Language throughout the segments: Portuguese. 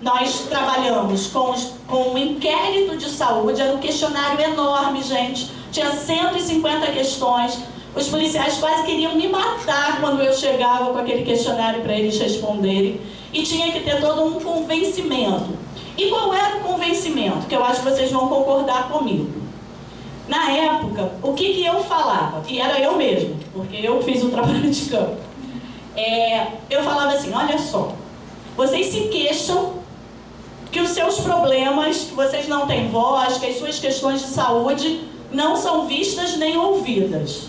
nós trabalhamos com um inquérito de saúde, era um questionário enorme, gente, tinha 150 questões, os policiais quase queriam me matar quando eu chegava com aquele questionário para eles responderem, e tinha que ter todo um convencimento. E qual era o convencimento? Que eu acho que vocês vão concordar comigo. Na época, o que eu falava? E era eu mesmo, porque eu fiz o trabalho de campo. Eu falava assim, olha só, vocês se queixam que os seus problemas, que vocês não têm voz, que as suas questões de saúde não são vistas nem ouvidas.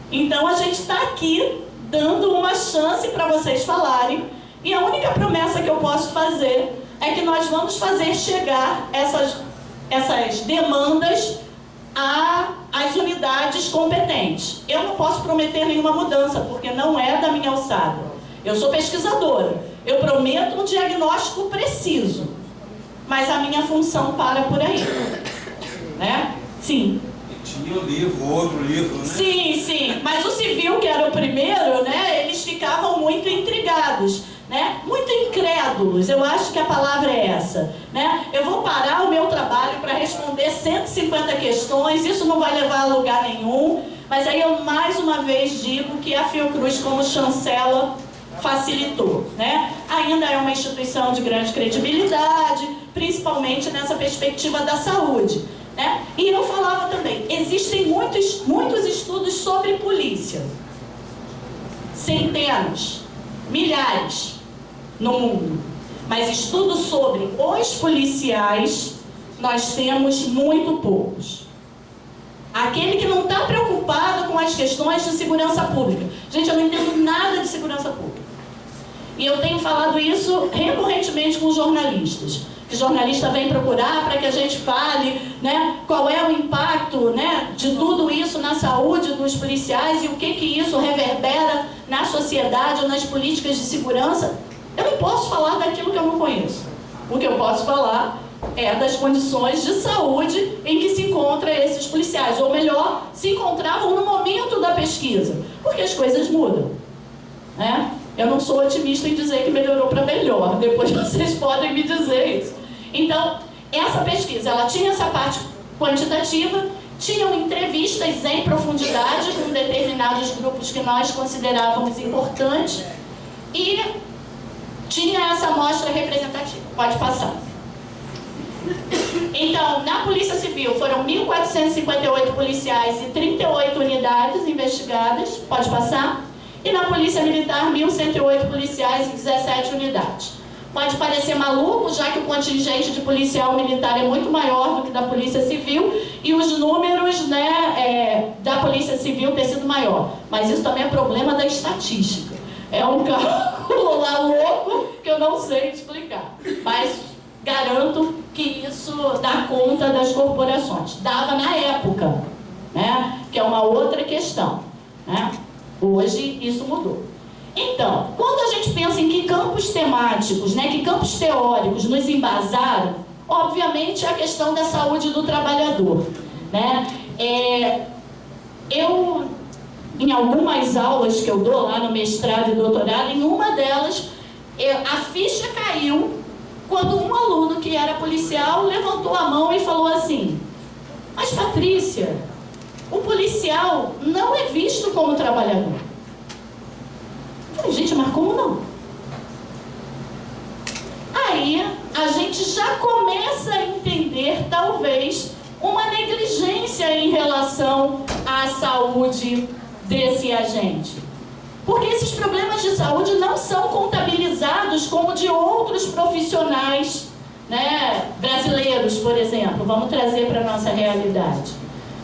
Então a gente está aqui dando uma chance para vocês falarem, e a única promessa que eu posso fazer é que nós vamos fazer chegar essas demandas às unidades competentes. Eu não posso prometer nenhuma mudança, porque não é da minha alçada. Eu sou pesquisadora, eu prometo um diagnóstico preciso, mas a minha função para por aí, né? Sim. Tinha o livro, outro livro, né? Sim, sim, mas o civil, que era o primeiro, né, eles ficavam muito intrigados, né? Muito incrédulos, eu acho que a palavra é essa, né? Eu vou parar o meu trabalho para responder 150 questões, isso não vai levar a lugar nenhum, mas aí eu mais uma vez digo que a Fiocruz, como chancela, facilitou, né? Ainda é uma instituição de grande credibilidade, principalmente nessa perspectiva da saúde, né? E eu falava também, existem muitos estudos sobre polícia, centenas, milhares no mundo, mas estudos sobre os policiais nós temos muito poucos. Aquele que não está preocupado com as questões de segurança pública. Gente, eu não entendo nada de segurança pública. E eu tenho falado isso recorrentemente com jornalistas. Que jornalista vem procurar para que a gente fale, né, qual é o impacto, né, de tudo isso na saúde dos policiais e o que isso reverbera na sociedade ou nas políticas de segurança. Eu não posso falar daquilo que eu não conheço. O que eu posso falar é das condições de saúde em que se encontram esses policiais. Ou melhor, se encontravam no momento da pesquisa. Porque as coisas mudam, né? Eu não sou otimista em dizer que melhorou para melhor. Depois vocês podem me dizer isso. Então, essa pesquisa, ela tinha essa parte quantitativa, tinham entrevistas em profundidade com determinados grupos que nós considerávamos importantes e tinha essa amostra representativa. Pode passar. Então, na Polícia Civil foram 1.458 policiais e 38 unidades investigadas. Pode passar. E na Polícia Militar, 1.108 policiais e 17 unidades. Pode parecer maluco, já que o contingente de policial militar é muito maior do que da Polícia Civil e os números, né, da Polícia Civil ter sido maior. Mas isso também é problema da estatística. É um cálculo lá louco que eu não sei explicar. Mas garanto que isso dá conta das corporações. Dava na época, né, que é uma outra questão, né? Hoje isso mudou. Então, quando a gente pensa em que campos temáticos, né, que campos teóricos nos embasaram, obviamente a questão da saúde do trabalhador, né? Eu, em algumas aulas que eu dou lá no mestrado e doutorado, em uma delas, a ficha caiu quando um aluno que era policial levantou a mão e falou assim: mas Patrícia, o policial não é visto como trabalhador. Eu falei, gente, mas como não? Aí a gente já começa a entender, talvez, uma negligência em relação à saúde desse agente. Porque esses problemas de saúde não são contabilizados como de outros profissionais, né, brasileiros, por exemplo. Vamos trazer para a nossa realidade,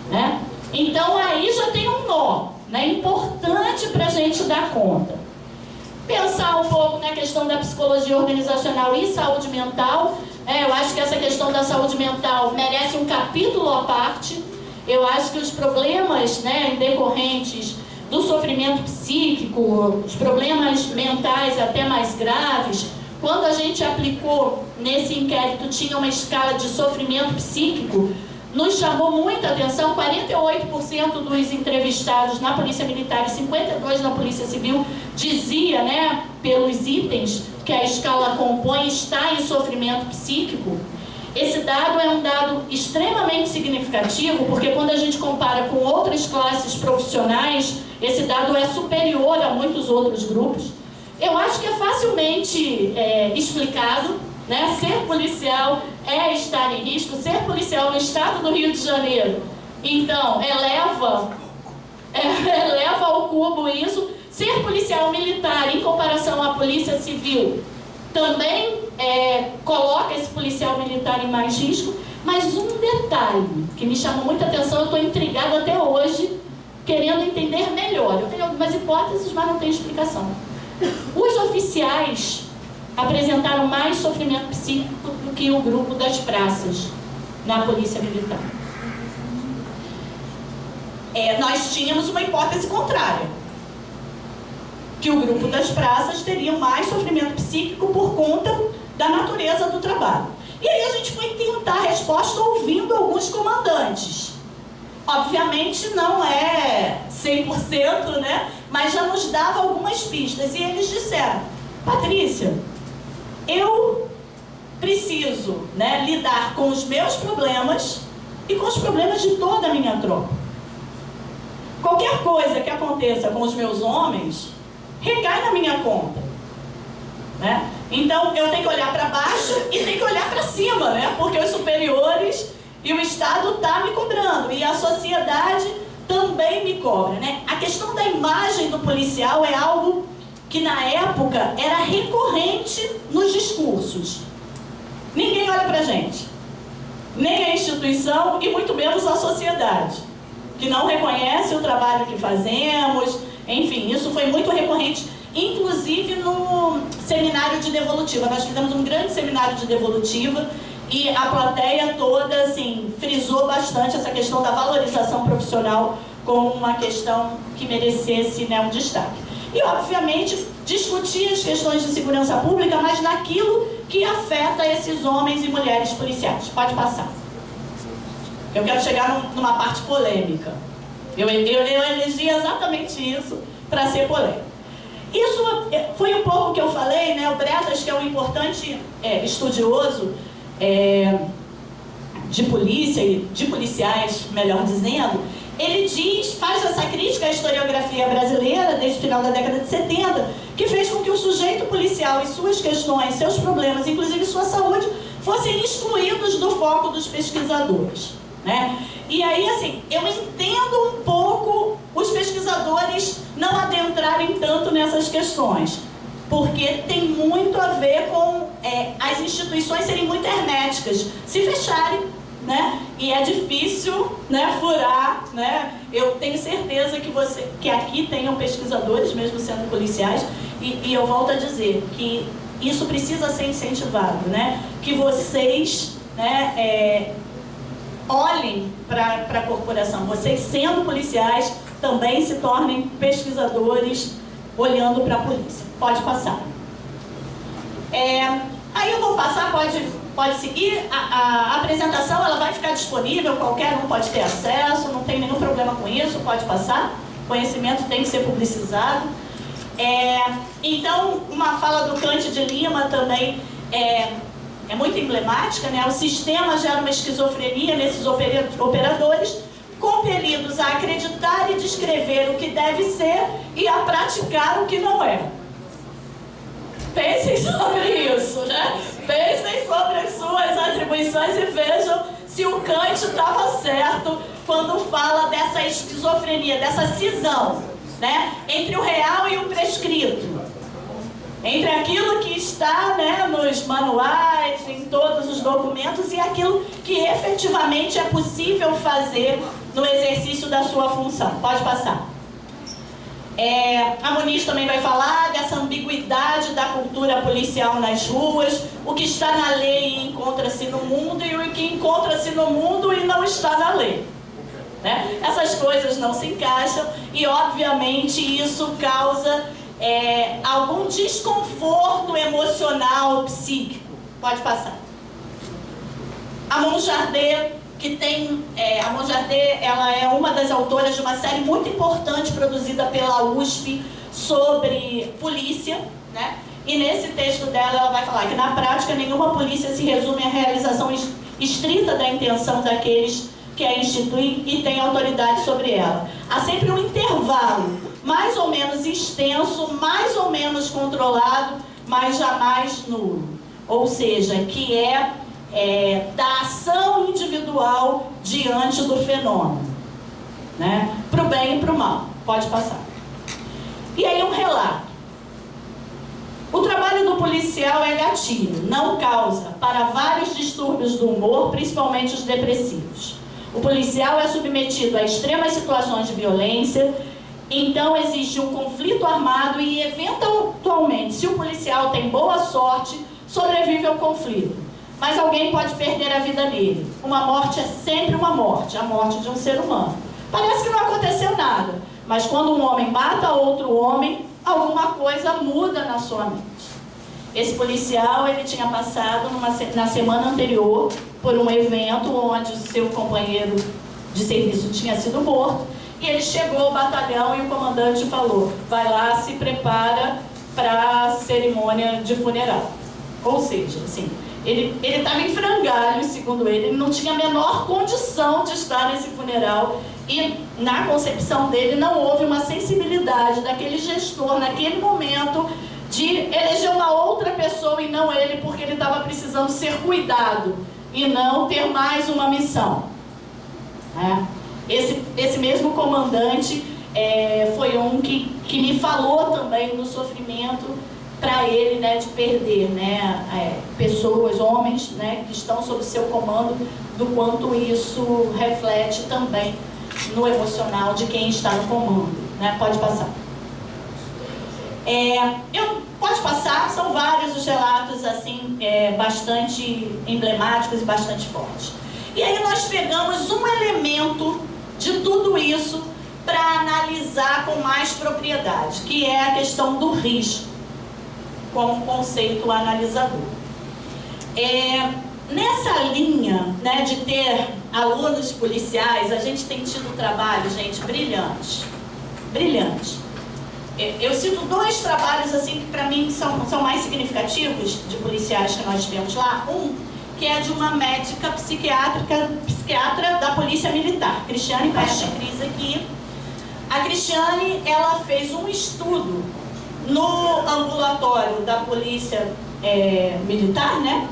né? Então aí já tem um nó, né, importante para a gente dar conta. Pensar um pouco na questão da psicologia organizacional e saúde mental. Eu acho que essa questão da saúde mental merece um capítulo à parte. Eu acho que os problemas, né, decorrentes do sofrimento psíquico, os problemas mentais até mais graves, quando a gente aplicou nesse inquérito, tinha uma escala de sofrimento psíquico nos chamou muita atenção. 48% dos entrevistados na Polícia Militar e 52% na Polícia Civil dizia, né, pelos itens que a escala compõe, está em sofrimento psíquico. Esse dado é um dado extremamente significativo, porque quando a gente compara com outras classes profissionais, esse dado é superior a muitos outros grupos. Eu acho que é facilmente explicado, né? Ser policial é estar em risco. Ser policial no estado do Rio de Janeiro, então, eleva ao cubo isso. Ser policial militar em comparação à polícia civil também coloca esse policial militar em mais risco. Mas um detalhe que me chamou muita atenção, eu estou intrigada até hoje, querendo entender melhor. Eu tenho algumas hipóteses, mas não tenho explicação. Os oficiais apresentaram mais sofrimento psíquico do que o grupo das praças na Polícia Militar. Nós tínhamos uma hipótese contrária, que o grupo das praças teria mais sofrimento psíquico por conta da natureza do trabalho. E aí a gente foi tentar a resposta ouvindo alguns comandantes. Obviamente não é 100%, né? Mas já nos dava algumas pistas. E eles disseram: Patrícia, eu preciso, né, lidar com os meus problemas e com os problemas de toda a minha tropa. Qualquer coisa que aconteça com os meus homens recai na minha conta, né? Então eu tenho que olhar para baixo e tenho que olhar para cima, né? Porque os superiores e o Estado está me cobrando, e a sociedade também me cobra, né? A questão da imagem do policial é algo que na época era recorrente nos discursos. Ninguém olha pra gente, nem a instituição e muito menos a sociedade, que não reconhece o trabalho que fazemos. Enfim, isso foi muito recorrente, inclusive no seminário de devolutiva. Nós fizemos um grande seminário de devolutiva e a plateia toda, assim, frisou bastante essa questão da valorização profissional como uma questão que merecesse, né, um destaque. E, obviamente, discutir as questões de segurança pública, mas naquilo que afeta esses homens e mulheres policiais. Pode passar. Eu quero chegar numa parte polêmica. Eu elegi exatamente isso para ser polêmico. Isso foi um pouco que eu falei, né? O Bretas, que é um importante estudioso de polícia, de policiais, melhor dizendo, ele faz essa crítica à historiografia brasileira desde o final da década de 70, que fez com que o sujeito policial e suas questões, seus problemas, inclusive sua saúde, fossem excluídos do foco dos pesquisadores, né? E aí, assim, eu entendo um pouco os pesquisadores não adentrarem tanto nessas questões, porque tem muito a ver com as instituições serem muito herméticas, se fecharem, né? E é difícil, né, furar, né? Eu tenho certeza que aqui tenham pesquisadores, mesmo sendo policiais, e eu volto a dizer que isso precisa ser incentivado, né? Que vocês, né, olhem para a corporação. Vocês, sendo policiais, também se tornem pesquisadores olhando para a polícia. Pode passar. Aí eu vou passar, pode seguir. A apresentação ela vai ficar disponível, qualquer um pode ter acesso, não tem nenhum problema com isso, pode passar. Conhecimento tem que ser publicizado. Então, uma fala do Cante de Lima também é muito emblemática, né? O sistema gera uma esquizofrenia nesses operadores, compelidos a acreditar e descrever o que deve ser e a praticar o que não é. Pensem sobre isso, né? Pensem sobre as suas atribuições e vejam se o Kant estava certo quando fala dessa esquizofrenia, dessa cisão, né, entre o real e o prescrito, entre aquilo que está, né, nos manuais, em todos os documentos, e aquilo que efetivamente é possível fazer no exercício da sua função. Pode passar. A Muniz também vai falar dessa ambiguidade da cultura policial nas ruas, o que está na lei e encontra-se no mundo, e o que encontra-se no mundo e não está na lei, né? Essas coisas não se encaixam e, obviamente, isso causa algum desconforto emocional, psíquico. Pode passar. A Monjardet, que tem, a Monjardet, ela é uma das autoras de uma série muito importante produzida pela USP sobre polícia, né? E nesse texto dela ela vai falar que na prática nenhuma polícia se resume à realização estrita da intenção daqueles que a instituem e tem autoridade sobre ela. Há sempre um intervalo, mais ou menos extenso, mais ou menos controlado, mas jamais nulo. Ou seja, que da ação individual diante do fenômeno, né? Para o bem e para o mal. Pode passar. E aí um relato. O trabalho do policial é gatilho, não causa, para vários distúrbios do humor, principalmente os depressivos. O policial é submetido a extremas situações de violência, então existe um conflito armado e, eventualmente, se o policial tem boa sorte, sobrevive ao conflito. Mas alguém pode perder a vida nele. Uma morte é sempre uma morte, a morte de um ser humano. Parece que não aconteceu nada, mas quando um homem mata outro homem, alguma coisa muda na sua mente. Esse policial, ele tinha passado na semana anterior por um evento onde o seu companheiro de serviço tinha sido morto, e ele chegou ao batalhão e o comandante falou: vai lá, se prepara para a cerimônia de funeral. Ou seja, assim, ele estava em frangalhos, segundo ele não tinha a menor condição de estar nesse funeral, e na concepção dele não houve uma sensibilidade daquele gestor naquele momento de eleger uma outra pessoa e não ele, porque ele estava precisando ser cuidado e não ter mais uma missão. Esse mesmo comandante foi um que me falou também do sofrimento para ele, né, de perder, né, pessoas, homens, né, que estão sob seu comando, do quanto isso reflete também no emocional de quem está no comando, né? Pode passar. Pode passar, são vários os relatos assim, bastante emblemáticos e bastante fortes. E aí nós pegamos um elemento de tudo isso para analisar com mais propriedade, que é a questão do risco, como conceito analisador. Nessa linha, né, de ter alunos policiais, a gente tem tido trabalho, gente, brilhante. Brilhante. Eu cito dois trabalhos assim que para mim são mais significativos de policiais que nós temos lá. Um, que é de uma médica psiquiatra da Polícia Militar, Cristiane Peste Cris aqui. A Cristiane, ela fez um estudo no ambulatório da Polícia Militar, né,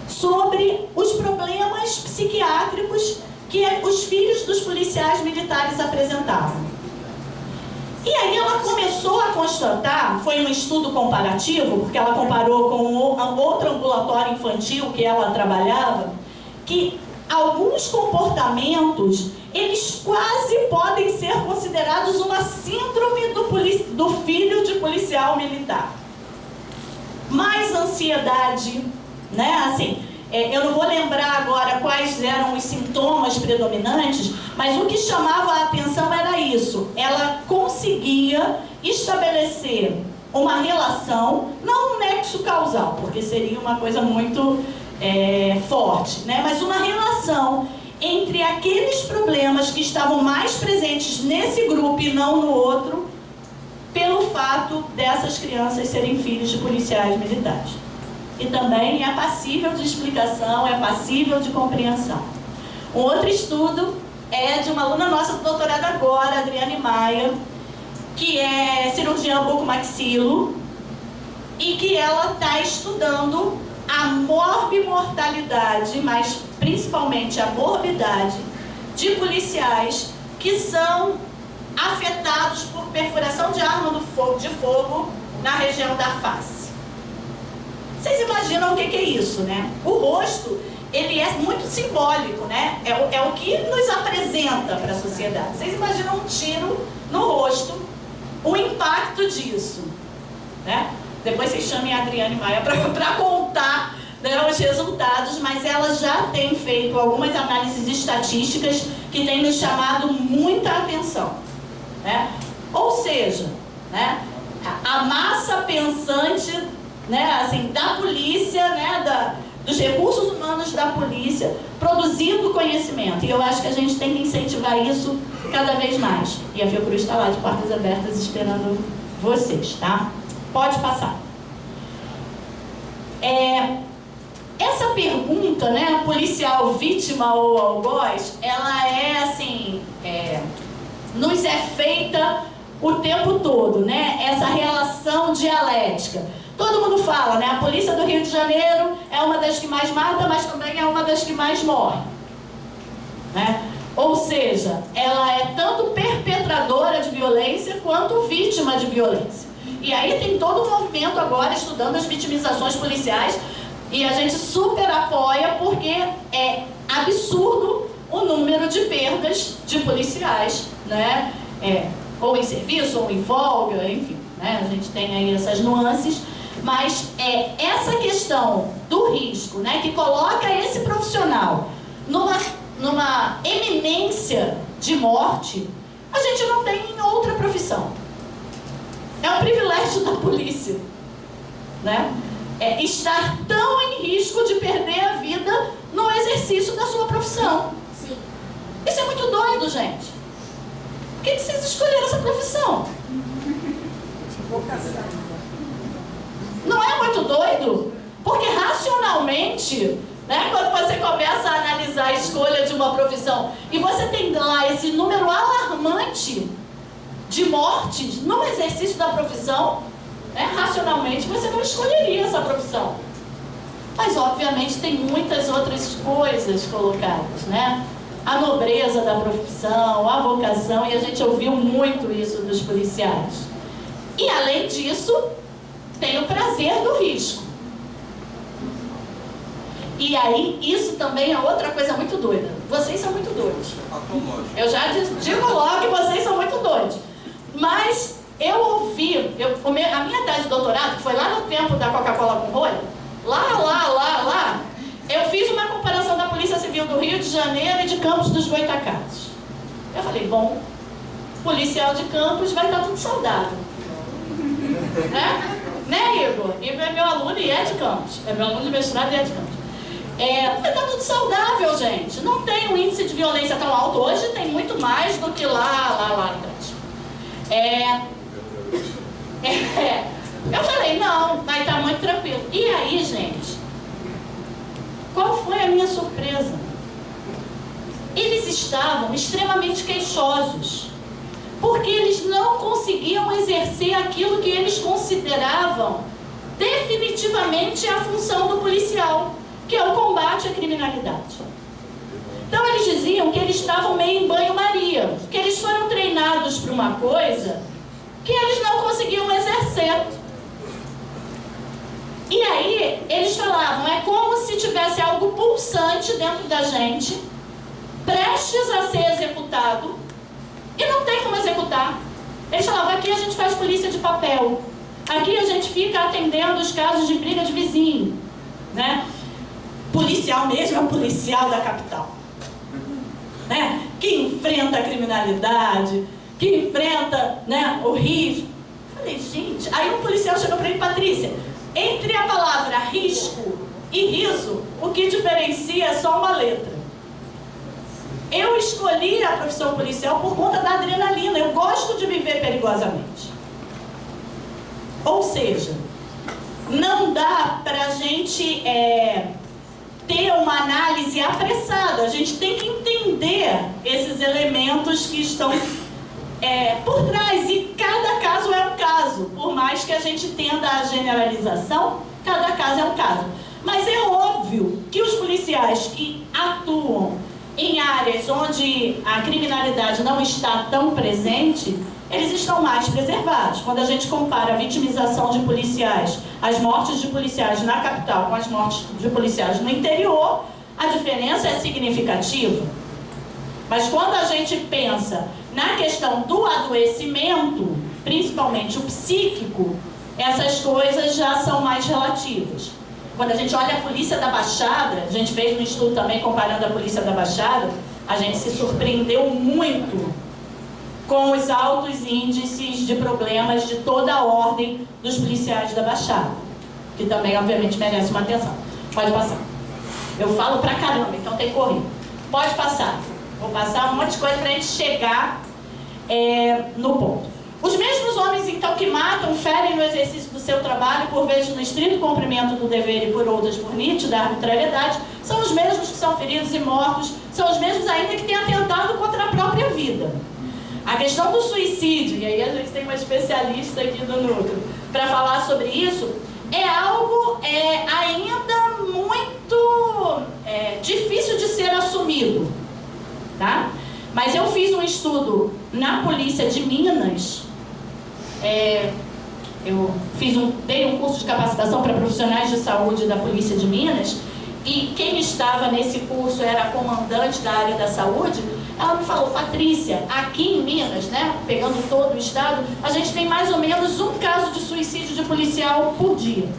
sobre os problemas psiquiátricos que os filhos dos policiais militares apresentavam. E aí ela começou a constatar, foi um estudo comparativo, porque ela comparou com outro ambulatório infantil que ela trabalhava, que alguns comportamentos, eles quase podem ser considerados uma síndrome do filho de policial militar. Mais ansiedade, né, assim, eu não vou lembrar agora quais eram os sintomas predominantes, mas o que chamava a atenção era isso. Ela conseguia estabelecer uma relação, não um nexo causal, porque seria uma coisa muito forte, né? Mas uma relação entre aqueles problemas que estavam mais presentes nesse grupo e não no outro, pelo fato dessas crianças serem filhos de policiais militares. E também é passível de explicação, é passível de compreensão. Um outro estudo é de uma aluna nossa do doutorado agora, Adriane Maia, que é cirurgiã bucomaxilo, e que ela está estudando a morbimortalidade, mas principalmente a morbidade de policiais que são afetados por perfuração de arma de fogo na região da face. Vocês imaginam o que é isso, né? O rosto, ele é muito simbólico, né? É o que nos apresenta para a sociedade. Vocês imaginam um tiro no rosto, o impacto disso, né? Depois vocês chamem a Adriane Maia para contar, né, os resultados, mas ela já tem feito algumas análises estatísticas que têm nos chamado muita atenção, né? Ou seja, né, a massa pensante, né, assim, da polícia, né, dos recursos humanos da polícia, produzindo conhecimento. E eu acho que a gente tem que incentivar isso cada vez mais. E a Fiocruz está lá de portas abertas esperando vocês, tá? Pode passar. Essa pergunta, né, policial vítima ou algoz, ela é assim, nos é feita o tempo todo, né? Essa relação dialética. Todo mundo fala, né? A polícia do Rio de Janeiro é uma das que mais mata, mas também é uma das que mais morre, né? Ou seja, ela é tanto perpetradora de violência quanto vítima de violência. E aí tem todo um movimento agora estudando as vitimizações policiais e a gente super apoia porque é absurdo o número de perdas de policiais, né? Ou em serviço, ou em folga, enfim, né? A gente tem aí essas nuances, mas essa questão do risco, né? Que coloca esse profissional numa eminência de morte, a gente não tem em outra profissão. É um privilégio da polícia, né? Estar tão em risco de perder a vida no exercício da sua profissão. Sim. Isso é muito doido, gente. Por que vocês escolheram essa profissão? Vocação. Não é muito doido? Porque racionalmente, né, quando você começa a analisar a escolha de uma profissão e você tem lá esse número alarmante de mortes no exercício da profissão, né, racionalmente você não escolheria essa profissão. Mas obviamente tem muitas outras coisas colocadas, né? A nobreza da profissão, a vocação, e a gente ouviu muito isso dos policiais. E além disso, tem o prazer do risco. E aí, isso também é outra coisa muito doida. Vocês são muito doidos. Eu já digo logo que vocês são muito doidos. Mas eu ouvi, a minha tese de doutorado, que foi lá no tempo da Coca-Cola com rolha, lá, eu fiz uma comparação da Polícia Civil do Rio de Janeiro e de Campos dos Goytacazes. Eu falei, bom, policial de Campos vai estar tudo saudável. Né, Igor? Igor é meu aluno e é de Campos. É meu aluno de mestrado e é de Campos. Vai estar tudo saudável, gente. Não tem um índice de violência tão alto. Hoje tem muito mais do que lá atrás. Eu falei, não, vai estar muito tranquilo. E aí, gente, qual foi a minha surpresa? Eles estavam extremamente queixosos, porque eles não conseguiam exercer aquilo que eles consideravam definitivamente a função do policial, que é o combate à criminalidade. Então eles diziam que eles estavam meio em banho-maria, que eles foram treinados para uma coisa que eles não conseguiam exercer. E aí eles falavam, é como se tivesse algo pulsante dentro da gente, prestes a ser executado, e não tem como executar. Eles falavam, aqui a gente faz polícia de papel, aqui a gente fica atendendo os casos de briga de vizinho, né? Policial mesmo é um policial da capital, né? Que enfrenta a criminalidade, que enfrenta, né, o risco. Falei, gente, aí um policial chegou para mim, Patrícia, entre a palavra risco e riso, o que diferencia é só uma letra. Eu escolhi a profissão policial por conta da adrenalina. Eu gosto de viver perigosamente. Ou seja, não dá pra gente ter uma análise apressada. A gente tem que entender esses elementos que estão por trás. E cada caso é um caso. Por mais que a gente tenda a generalização, cada caso é um caso. Mas é óbvio que os policiais que atuam em áreas onde a criminalidade não está tão presente, eles estão mais preservados. Quando a gente compara a vitimização de policiais, as mortes de policiais na capital com as mortes de policiais no interior, a diferença é significativa. Mas quando a gente pensa na questão do adoecimento, principalmente o psíquico, essas coisas já são mais relativas. Quando a gente olha a Polícia da Baixada, a gente fez um estudo também comparando a Polícia da Baixada, a gente se surpreendeu muito com os altos índices de problemas de toda a ordem dos policiais da Baixada, que também, obviamente, merece uma atenção. Pode passar. Eu falo pra caramba, então tem que correr. Pode passar. Vou passar um monte de coisa pra gente chegar no ponto. Os mesmos homens, então, que matam, ferem no exercício do seu trabalho, por vezes no estrito cumprimento do dever e por outras por nítida arbitrariedade, são os mesmos que são feridos e mortos, são os mesmos ainda que têm atentado contra a própria vida. A questão do suicídio, e aí a gente tem uma especialista aqui do núcleo para falar sobre isso, é algo ainda muito difícil de ser assumido, tá? Mas eu fiz um estudo na Polícia de Minas, dei um curso de capacitação para profissionais de saúde da Polícia de Minas, e quem estava nesse curso era a comandante da área da saúde. Ela me falou: Patrícia, aqui em Minas, né, pegando todo o estado, a gente tem mais ou menos um caso de suicídio de policial por dia.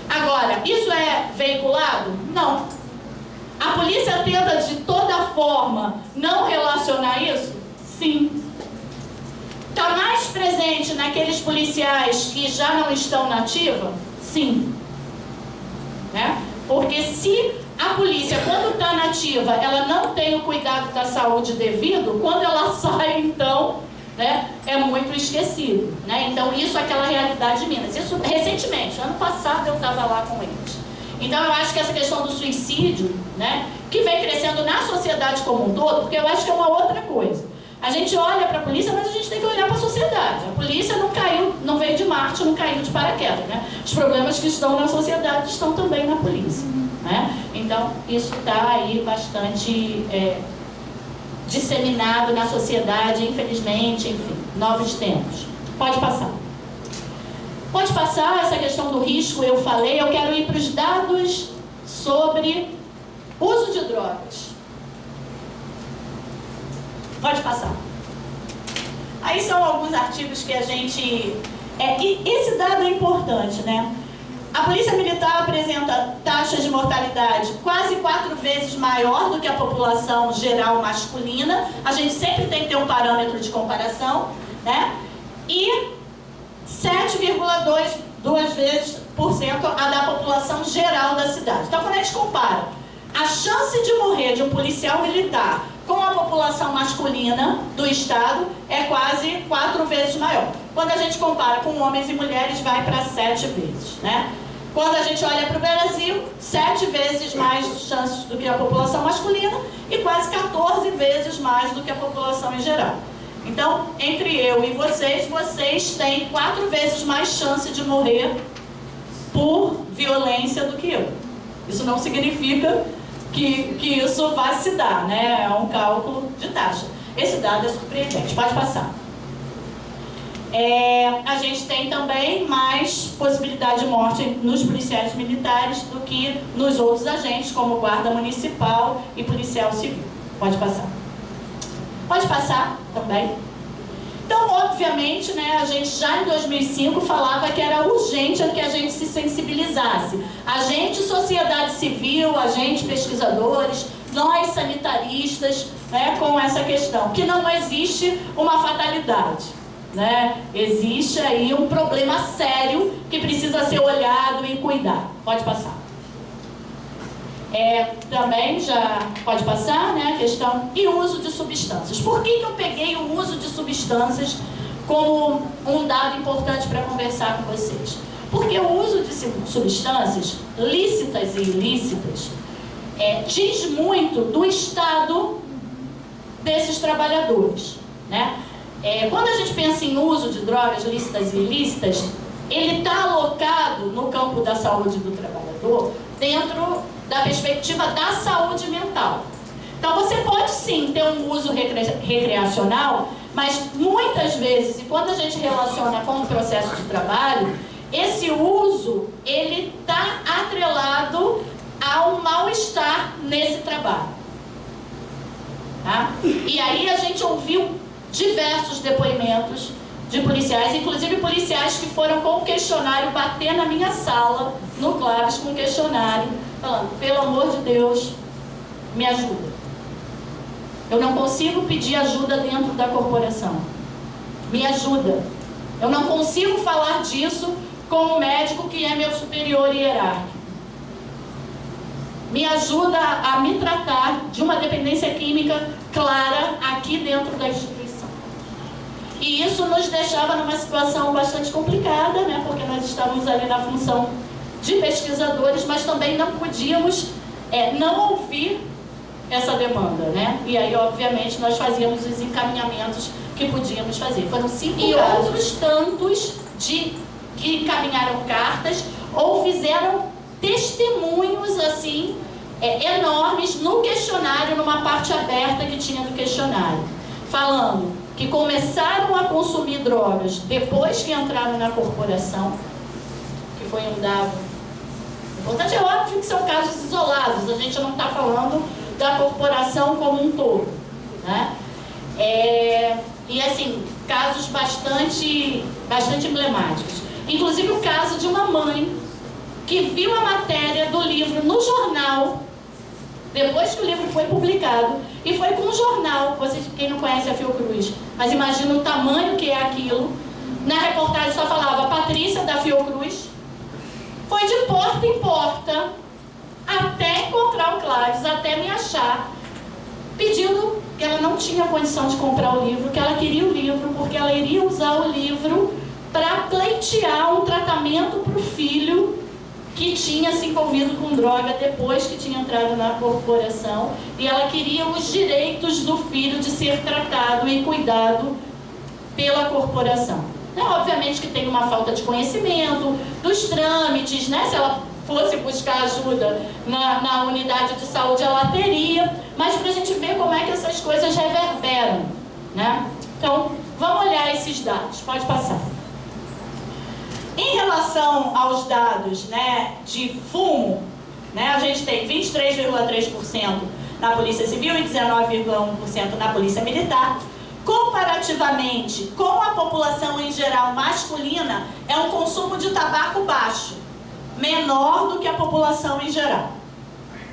Agora, isso é veiculado? Não. A polícia tenta de toda forma não relacionar isso? Sim. Está mais presente naqueles policiais que já não estão na ativa? Sim. Né? Porque se a polícia, quando está na ativa, ela não tem o cuidado da saúde devido, quando ela sai, então, né, é muito esquecido. Né? Então, isso é aquela realidade de Minas. Isso recentemente, ano passado eu estava lá com eles. Então, eu acho que essa questão do suicídio, né, que vem crescendo na sociedade como um todo, porque eu acho que é uma outra coisa. A gente olha para a polícia, mas a gente tem que olhar para a sociedade. A polícia não caiu, não veio de Marte, não caiu de paraquedas, né? Os problemas que estão na sociedade estão também na polícia, né? Então, isso está aí bastante disseminado na sociedade, infelizmente, enfim, novos tempos. Pode passar. Pode passar essa questão do risco, eu falei. Eu quero ir para os dados sobre uso de drogas. Pode passar. Aí são alguns artigos que a gente... e esse dado é importante, né? A Polícia Militar apresenta taxas de mortalidade quase 4 vezes maior do que a população geral masculina. A gente sempre tem que ter um parâmetro de comparação, né? E 7,2 vezes a da população geral da cidade. Então, quando a gente compara a chance de morrer de um policial militar com a população masculina do estado, é quase 4 vezes maior. Quando a gente compara com homens e mulheres, vai para 7 vezes, né? Quando a gente olha para o Brasil, 7 vezes mais chances do que a população masculina e quase 14 vezes mais do que a população em geral. Então, entre eu e vocês têm 4 vezes mais chance de morrer por violência do que eu. Isso não significa que isso vai se dar, né? É um cálculo de taxa. Esse dado é surpreendente. Pode passar. A gente tem também mais possibilidade de morte nos policiais militares do que nos outros agentes, como guarda municipal e policial civil. Pode passar. Pode passar também. Então, obviamente, né, a gente já em 2005 falava que era urgente que a gente se sensibilizasse. A gente, sociedade civil, a gente, pesquisadores, nós, sanitaristas, né, com essa questão, que não existe uma fatalidade, né? Existe aí um problema sério que precisa ser olhado e cuidado. Pode passar. Também já pode passar, né, a questão e uso de substâncias. Por que eu peguei o uso de substâncias como um dado importante para conversar com vocês? Porque o uso de substâncias lícitas e ilícitas diz muito do estado desses trabalhadores, né? Quando a gente pensa em uso de drogas lícitas e ilícitas, ele está alocado no campo da saúde do trabalhador dentro da perspectiva da saúde mental. Então, você pode sim ter um uso recreacional, mas muitas vezes, e quando a gente relaciona com o processo de trabalho, esse uso, ele está atrelado ao mal-estar nesse trabalho. Tá? E aí a gente ouviu diversos depoimentos de policiais, inclusive policiais que foram com o questionário bater na minha sala, no Claves, com o questionário, falando: pelo amor de Deus, me ajuda. Eu não consigo pedir ajuda dentro da corporação. Me ajuda. Eu não consigo falar disso com o médico que é meu superior hierárquico. me ajuda a me tratar de uma dependência química clara aqui dentro da instituição. E isso nos deixava numa situação bastante complicada, né? Porque nós estávamos ali na função de pesquisadores, mas também não podíamos não ouvir essa demanda, né? E aí, obviamente, nós fazíamos os encaminhamentos que podíamos fazer. Foram 5 casos. E outros tantos que encaminharam cartas ou fizeram testemunhos, assim, enormes no questionário, numa parte aberta que tinha do questionário, falando que começaram a consumir drogas depois que entraram na corporação, que foi um dado importante. É óbvio que são casos isolados, a gente não está falando da corporação como um todo, né? E assim, casos bastante emblemáticos. Inclusive o caso de uma mãe que viu a matéria do livro no jornal, depois que o livro foi publicado, e foi com o jornal. Vocês, quem não conhece a Fiocruz, mas imagina o tamanho que é aquilo. Na reportagem só falava Patrícia da Fiocruz. Foi de porta em porta até encontrar o Cláudio, até me achar, pedindo que ela não tinha condição de comprar o livro, que ela queria o livro, porque ela iria usar o livro para pleitear um tratamento para o filho que tinha se envolvido com droga depois que tinha entrado na corporação, e ela queria os direitos do filho de ser tratado e cuidado pela corporação. Obviamente que tem uma falta de conhecimento dos trâmites, né? Se ela fosse buscar ajuda na unidade de saúde, ela teria, mas para a gente ver como é que essas coisas reverberam, né? Então, vamos olhar esses dados. Pode passar. Em relação aos dados, né, de fumo, né, a gente tem 23,3% na Polícia Civil e 19,1% na Polícia Militar. Comparativamente com a população em geral masculina, é um consumo de tabaco baixo, menor do que a população em geral.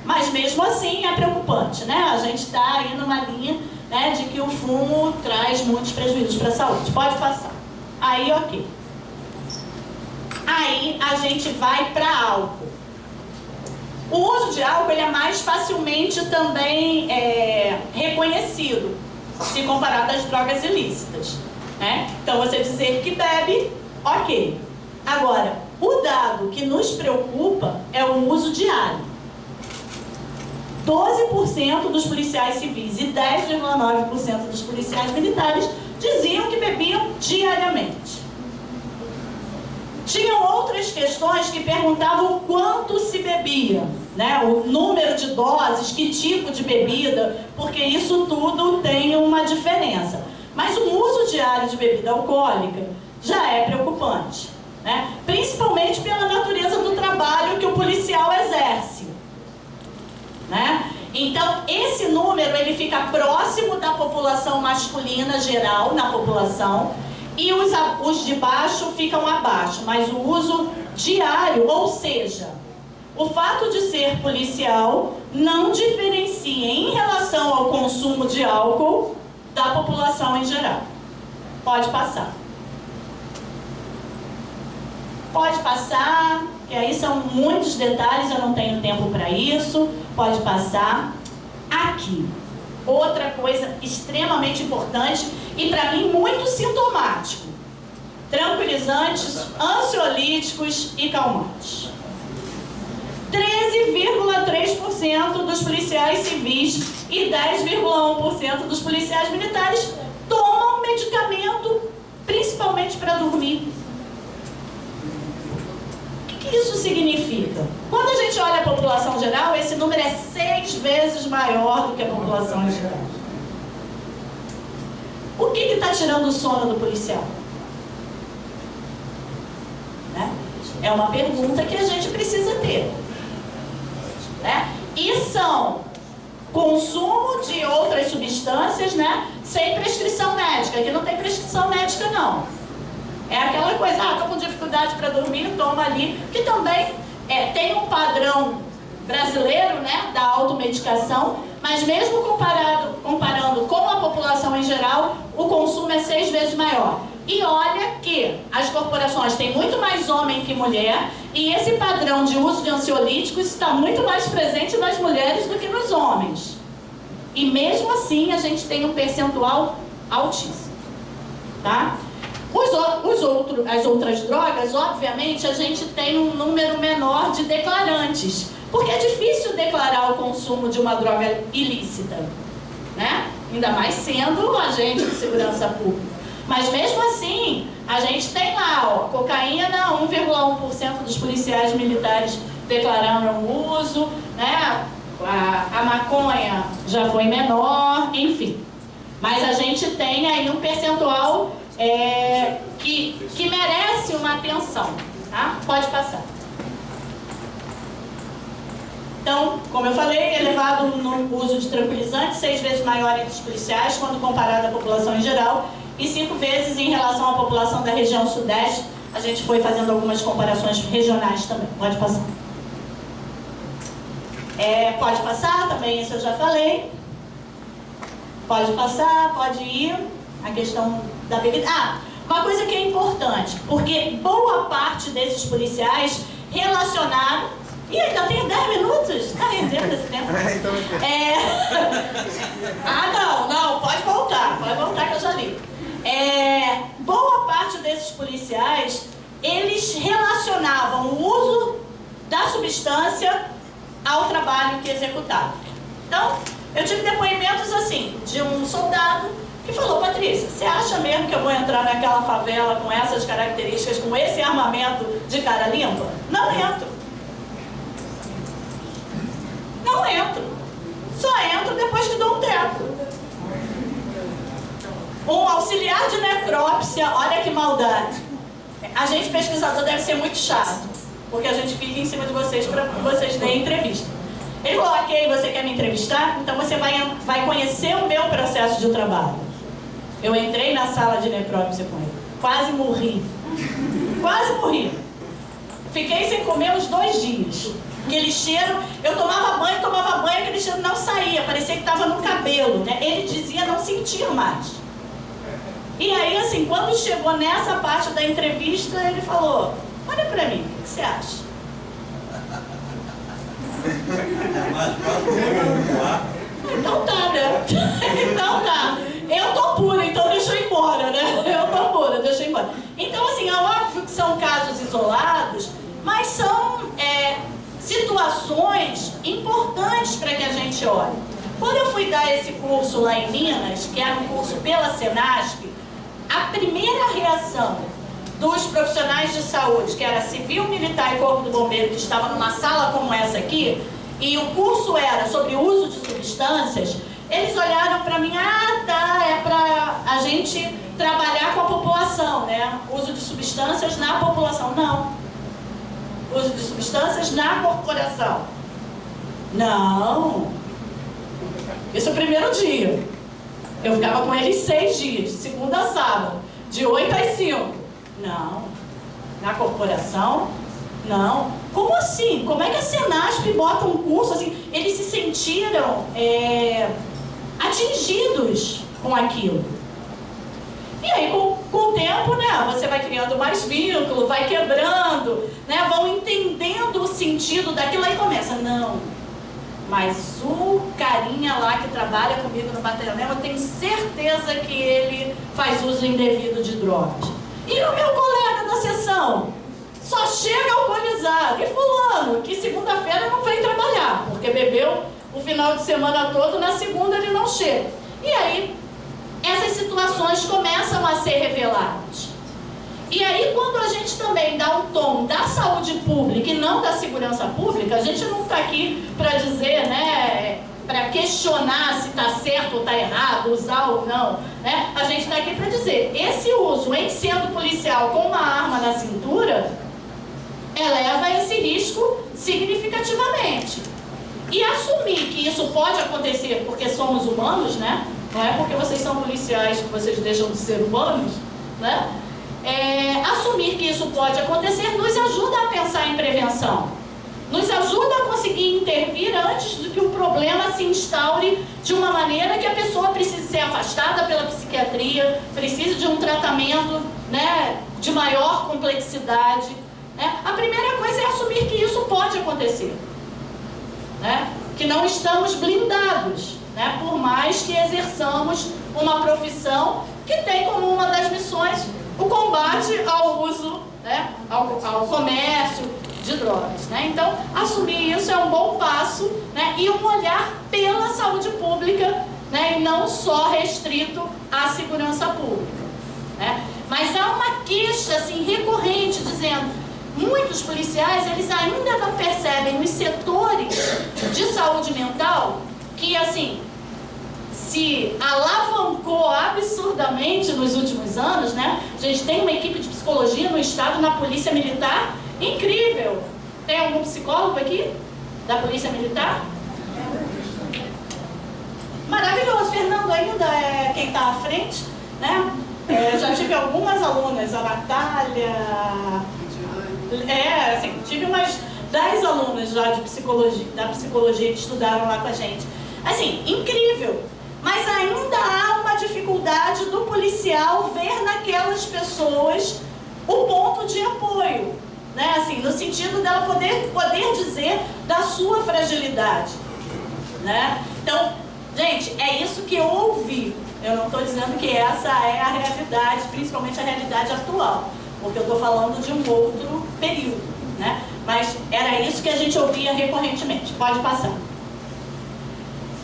Mas mesmo assim é preocupante, né? A gente está aí numa linha, né, de que o fumo traz muitos prejuízos para a saúde. Pode passar. Aí, ok. Aí a gente vai para álcool. O uso de álcool ele é mais facilmente também reconhecido, se comparado às drogas ilícitas, né? Então você dizer que bebe, ok. Agora, o dado que nos preocupa é o uso diário. 12% dos policiais civis e 10,9% dos policiais militares diziam que bebiam diariamente. Tinham outras questões que perguntavam quanto se bebia, né? O número de doses, que tipo de bebida, porque isso tudo tem uma diferença. Mas o uso diário de bebida alcoólica já é preocupante, né? Principalmente pela natureza do trabalho que o policial exerce, né? Então, esse número ele fica próximo da população masculina geral, na população, e os de baixo ficam abaixo, mas o uso diário, ou seja, o fato de ser policial não diferencia em relação ao consumo de álcool da população em geral. Pode passar. Pode passar, que aí são muitos detalhes, eu não tenho tempo para isso. Pode passar. Aqui. Outra coisa extremamente importante e para mim muito sintomático: tranquilizantes, ansiolíticos e calmantes. 13,3% dos policiais civis e 10,1% dos policiais militares tomam medicamento, principalmente para dormir. O que isso significa? Quando a gente olha a população geral, esse número é 6 vezes maior do que a população em geral. O que está tirando o sono do policial? Né? É uma pergunta que a gente precisa ter. Né? E são consumo de outras substâncias, né, sem prescrição médica. Aqui não tem prescrição médica, não. É aquela coisa, estou com dificuldade para dormir, toma ali, que também tem um padrão brasileiro, né, da automedicação, mas mesmo comparando com a população em geral, o consumo é 6 vezes maior. E olha que as corporações têm muito mais homem que mulher, E esse padrão de uso de ansiolíticos está muito mais presente nas mulheres do que nos homens. E mesmo assim a gente tem um percentual altíssimo, tá? As outras drogas, obviamente, a gente tem um número menor de declarantes, porque é difícil declarar o consumo de uma droga ilícita, né? Ainda mais sendo agente de segurança pública. Mas mesmo assim, a gente tem lá, ó, cocaína, 1,1% dos policiais militares declararam uso, né? A maconha já foi menor, enfim. Mas a gente tem aí um percentual que merece uma atenção, tá? Pode passar. Então, como eu falei, elevado no uso de tranquilizantes, 6 vezes maior entre os policiais quando comparado à população em geral e 5 vezes em relação à população da região sudeste. A gente foi fazendo algumas comparações regionais também. Pode passar. Pode passar também, isso eu já falei. Pode passar, pode ir. A questão da bebida. Uma coisa que é importante, porque boa parte desses policiais relacionaram. E ainda tenho 10 minutos? Está rendendo esse tempo? Não, pode voltar que eu já li. Boa parte desses policiais, eles relacionavam o uso da substância ao trabalho que executava. Então, eu tive depoimentos assim, de um soldado que falou: Patrícia, você acha mesmo que eu vou entrar naquela favela com essas características, com esse armamento de cara limpa? Não entro. Não entro. Só entro depois que dou um tempo. Um auxiliar de necrópsia, olha que maldade. A gente, pesquisador, deve ser muito chato, porque a gente fica em cima de vocês para que vocês deem entrevista. Ele falou: ok, você quer me entrevistar? Então você vai conhecer o meu processo de trabalho. Eu entrei na sala de necrópsia com ele. Quase morri. Quase morri. Fiquei sem comer uns 2 dias. Aquele cheiro, eu tomava banho, aquele cheiro não saía, parecia que estava no cabelo, né? Ele dizia não sentir mais. E aí, assim, quando chegou nessa parte da entrevista, ele falou: olha pra mim, o que você acha? Então tá, né? Então tá. Eu tô pura, então deixa eu ir embora, né? Eu tô pura, deixa eu ir embora. Então, assim, é óbvio que são casos isolados, mas são situações importantes para que a gente olhe. Quando eu fui dar esse curso lá em Minas, que era um curso pela Senasp, a primeira reação dos profissionais de saúde, que era civil, militar e corpo do bombeiro, que estava numa sala como essa aqui, e o curso era sobre o uso de substâncias, eles olharam para mim: é para a gente trabalhar com a população, né? Uso de substâncias na população. Não. Uso de substâncias na corporação. Não. Isso é o primeiro dia. Eu ficava com eles 6 dias, segunda a sábado, de 8 às 5. Não. Na corporação? Não. Como assim? Como é que a Senasp bota um curso assim? Eles se sentiram atingidos com aquilo. E aí, com o tempo, né, você vai criando mais vínculo, vai quebrando, né, vão entendendo o sentido daquilo, aí começa: não, mas o carinha lá que trabalha comigo no batalhão, eu tenho certeza que ele faz uso indevido de drogas. E o meu colega da sessão só chega alcoolizado. E fulano, que segunda-feira não veio trabalhar, porque bebeu o final de semana todo, na segunda ele não chega. E aí, essas situações começam a ser reveladas. E aí, quando a gente também dá um tom da saúde pública e não da segurança pública, a gente não está aqui para dizer, né, para questionar se está certo ou está errado, usar ou não, né? A gente está aqui para dizer: esse uso, em sendo policial com uma arma na cintura, eleva esse risco significativamente. E assumir que isso pode acontecer porque somos humanos, né? Não é porque vocês são policiais que vocês deixam de ser humanos, né? Assumir que isso pode acontecer nos ajuda a pensar em prevenção. Nos ajuda a conseguir intervir antes de que o problema se instaure de uma maneira que a pessoa precise ser afastada pela psiquiatria, precise de um tratamento, né, de maior complexidade. né? A primeira coisa é assumir que isso pode acontecer, né? Que não estamos blindados, né? Por mais que exerçamos uma profissão que tem como uma das missões o combate ao uso, né? ao comércio de drogas, né? Então, assumir isso é um bom passo, né? E um olhar pela saúde pública, né? E não só restrito à segurança pública, né? Mas há uma queixa assim, recorrente dizendo: muitos policiais, eles ainda não percebem nos setores de saúde mental que, assim, se alavancou absurdamente nos últimos anos, né? A gente tem uma equipe de psicologia no Estado, na Polícia Militar, incrível. Tem algum psicólogo aqui da Polícia Militar? Maravilhoso. Fernando ainda é quem está à frente, né? Já tive algumas alunas, a Natália... assim, tive umas 10 alunas já de psicologia, da psicologia que estudaram lá com a gente. Assim, incrível. Mas ainda há uma dificuldade do policial ver naquelas pessoas o ponto de apoio, né? Assim, no sentido dela poder dizer da sua fragilidade, né? Então, gente, é isso que eu ouvi. Eu não estou dizendo que essa é a realidade, principalmente a realidade atual, porque eu estou falando de um outro período, né? Mas era isso que a gente ouvia recorrentemente. Pode passar.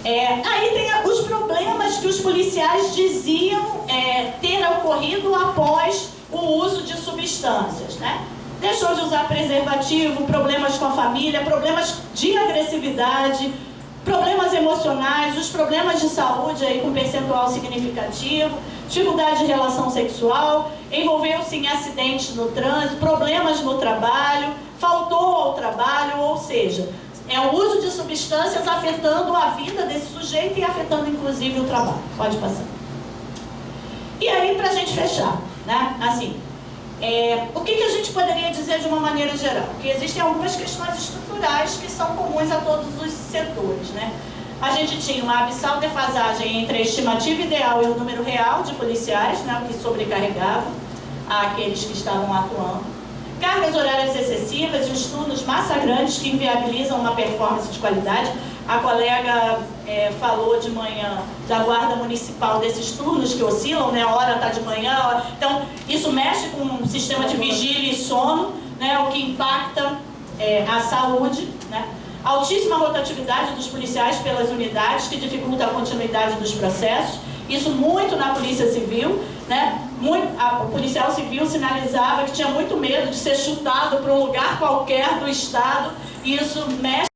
Aí tem os problemas que os policiais diziam ter ocorrido após o uso de substâncias, né? Deixou de usar preservativo, problemas com a família, problemas de agressividade, problemas emocionais, os problemas de saúde aí com percentual significativo, dificuldade de relação sexual, envolveu-se em acidentes no trânsito, problemas no trabalho, faltou ao trabalho, ou seja, é o uso de substâncias afetando a vida desse sujeito e afetando inclusive o trabalho. Pode passar. E aí, para a gente fechar, né? Assim, o que a gente poderia dizer de uma maneira geral? Que existem algumas questões estruturais que são comuns a todos os setores, né? A gente tinha uma abissal defasagem entre a estimativa ideal e o número real de policiais, né? O que sobrecarregava aqueles que estavam atuando. Cargas horárias excessivas e os turnos massacrantes que inviabilizam uma performance de qualidade. A colega falou de manhã da guarda municipal, desses turnos que oscilam, né? Hora está de manhã, então isso mexe com o sistema de vigília e sono, né? O que impacta a saúde, né? Altíssima rotatividade dos policiais pelas unidades, que dificulta a continuidade dos processos. Isso muito na Polícia Civil, né? O policial civil sinalizava que tinha muito medo de ser chutado para um lugar qualquer do Estado, e isso mexe